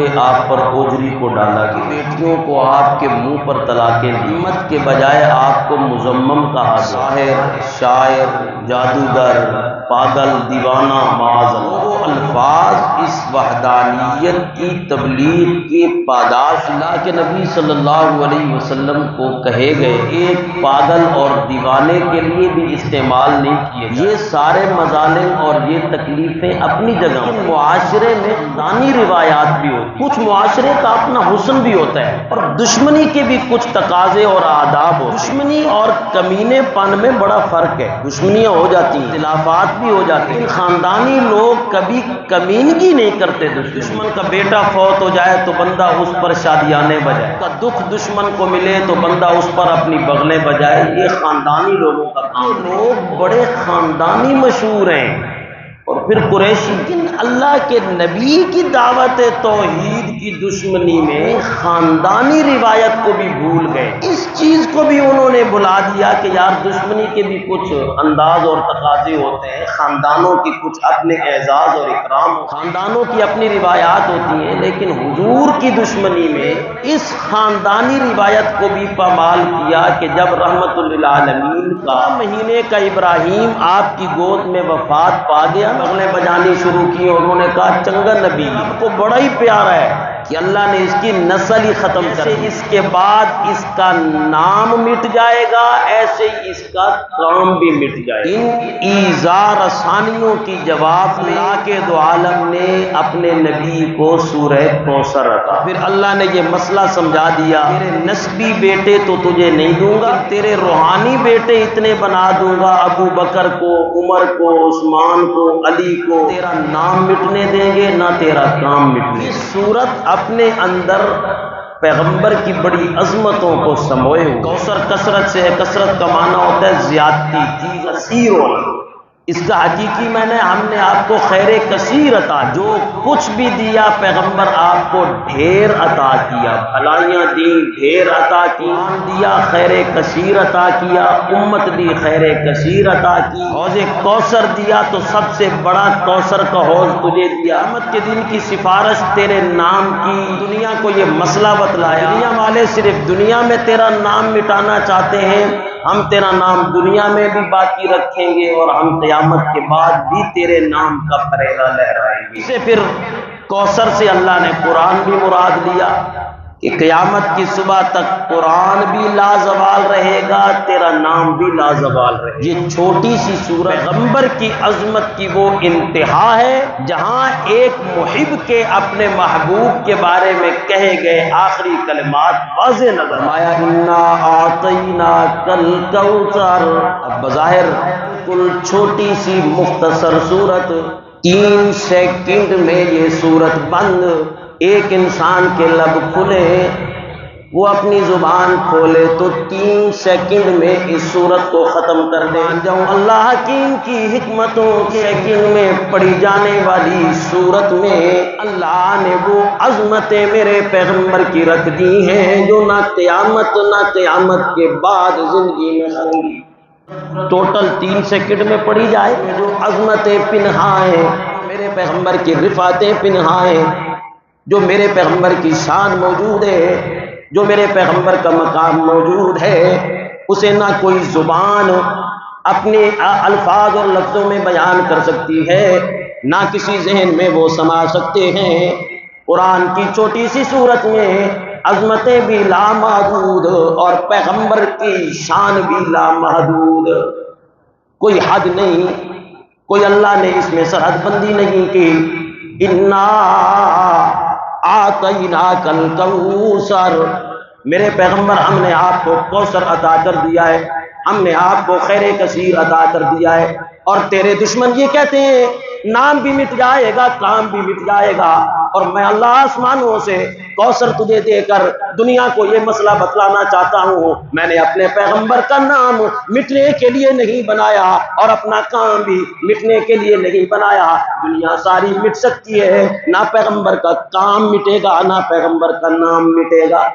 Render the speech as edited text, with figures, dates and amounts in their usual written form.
ہوئے آپ پر اوجری کو ڈالا گیا، بیٹیوں کو آپ کے منہ پر طلاقیں دی، نعمت کے بجائے آپ کو مذمم کہا، ساحر، شاعر، جادوگر، پاگل، دیوانہ، معاذ اللہ۔ وہ الفاظ اس وحدانیت کی تبلیغ کے پاداش اللہ کے نبی صلی اللہ علیہ وسلم کو کہے گئے ایک پاگل اور دیوانے کے لیے بھی استعمال نہیں کیے۔ یہ سارے مظالم اور یہ تکلیفیں اپنی جگہ، معاشرے میں خاندانی روایات بھی ہوتی، کچھ معاشرے کا اپنا حسن بھی ہوتا ہے، اور دشمنی کے بھی کچھ تقاضے اور آداب ہوتے ہیں۔ دشمنی اور کمینے پن میں بڑا فرق ہے، دشمنیاں ہو جاتی ہیں، اختلافات بھی ہو جاتے ہیں، خاندانی لوگ کبھی کمینگی نہیں کرتے۔ دشمن کا بیٹا فوت ہو جائے تو بندہ اس پر شادیانے بجائے، کا دکھ دشمن کو ملے تو بندہ اس پر اپنی بغلیں بجائے، یہ خاندانی لوگوں کا کام۔ لوگ بڑے خاندانی مشہور ہیں اور پھر قریشی، لیکن اللہ کے نبی کی دعوت توحید کی دشمنی میں خاندانی روایت کو بھی بھول گئے، اس چیز کو بھی انہوں نے بھلا دیا کہ یار دشمنی کے بھی کچھ انداز اور تقاضے ہوتے ہیں، خاندانوں کی کچھ اپنے اعزاز اور اکرام، خاندانوں کی اپنی روایات ہوتی ہیں، لیکن حضور کی دشمنی میں اس خاندانی روایت کو بھی پامال کیا کہ جب رحمت للعالمین کا مہینے کا ابراہیم آپ کی گود میں وفات پا گیا، بغلیں بجانی شروع کی اور انہوں نے کہا چنگا نبی کو بڑا ہی پیارا ہے کہ اللہ نے اس کی نسل ہی ختم کر دی، اس کے بعد اس کا نام مٹ جائے گا، ایسے ہی اس کا کام بھی مٹ جائے گا۔ ان ایذا رسانیوں کی جواب میں اللہ کے دو عالم نے اپنے نبی کو سورہ کوثر عطا، پھر اللہ نے یہ مسئلہ سمجھا دیا، تیرے نسبی بیٹے تو تجھے نہیں دوں گا، تیرے روحانی بیٹے اتنے بنا دوں گا، ابو بکر کو، عمر کو، عثمان کو، علی کو، تیرا نام مٹنے دیں گے نہ تیرا کام مٹنے۔ یہ سورت اپنے اندر پیغمبر کی بڑی عظمتوں کو سموئے ہوئے۔ کوثر کثرت سے ہے، کثرت کا معنی ہوتا ہے زیادتی، چیز کثیر ہونا، اس کا حقیقی معنی ہم نے آپ کو خیر کثیر عطا، جو کچھ بھی دیا پیغمبر آپ کو ڈھیر عطا کیا، بھلائیاں دی ڈھیر عطا کی، دیا خیر کثیر عطا کیا، امت دی خیر کثیر عطا کی، حوض کوثر دیا تو سب سے بڑا کوثر کا حوض تجھے دیا، قیامت کے دن کی سفارش تیرے نام کی، دنیا کو یہ مسئلہ بتلایا، دنیا والے صرف دنیا میں تیرا نام مٹانا چاہتے ہیں، ہم تیرا نام دنیا میں بھی باقی رکھیں گے اور ہم قیامت کے بعد بھی تیرے نام کا پھریلا لہرائیں گے۔ اسے پھر کوثر سے اللہ نے قرآن بھی مراد لیا کہ قیامت کی صبح تک قرآن بھی لازوال رہے گا، تیرا نام بھی لازوال رہے گا۔ یہ چھوٹی سی سورت پیغمبر کی عظمت کی وہ انتہا ہے جہاں ایک محب کے اپنے محبوب کے بارے میں کہے گئے آخری کلمات واضح نظر آیا، انا اعطیناک الکوثر۔ اب بظاہر کل چھوٹی سی مختصر سورت، 3 سیکنڈ میں یہ سورت بند، ایک انسان کے لب کھلے وہ اپنی زبان کھولے تو 3 سیکنڈ میں اس سورت کو ختم کر دے۔ جاؤں اللہ حکیم کی حکمتوں کے سیکنڈ میں پڑھی جانے والی سورت میں اللہ نے وہ عظمتیں میرے پیغمبر کی رکھ دی ہیں جو نہ قیامت کے بعد زندگی میں ہوں گی۔ ٹوٹل 3 سیکنڈ میں پڑھی جائے، جو عظمتیں پنہائیں میرے پیغمبر کی، رفعتیں پنہائیں جو میرے پیغمبر کی شان موجود ہے، جو میرے پیغمبر کا مقام موجود ہے، اسے نہ کوئی زبان اپنے الفاظ اور لفظوں میں بیان کر سکتی ہے، نہ کسی ذہن میں وہ سما سکتے ہیں۔ قرآن کی چھوٹی سی سورت میں عظمتیں بھی لامحدود اور پیغمبر کی شان بھی لامحدود، کوئی حد نہیں، کوئی اللہ نے اس میں سرحد بندی نہیں کی۔ انا اعطیناک الکوثر، میرے پیغمبر ہم نے آپ کو کوثر عطا کر دیا ہے، ہم نے آپ کو خیر کثیر عطا کر دیا ہے، اور تیرے دشمن یہ کہتے ہیں نام بھی مٹ جائے گا، کام بھی مٹ جائے گا، اور میں اللہ آسمانوں سے کوثر تجھے دے کر دنیا کو یہ مسئلہ بتلانا چاہتا ہوں، میں نے اپنے پیغمبر کا نام مٹنے کے لیے نہیں بنایا اور اپنا کام بھی مٹنے کے لیے نہیں بنایا۔ دنیا ساری مٹ سکتی ہے، نہ پیغمبر کا کام مٹے گا نہ پیغمبر کا نام مٹے گا۔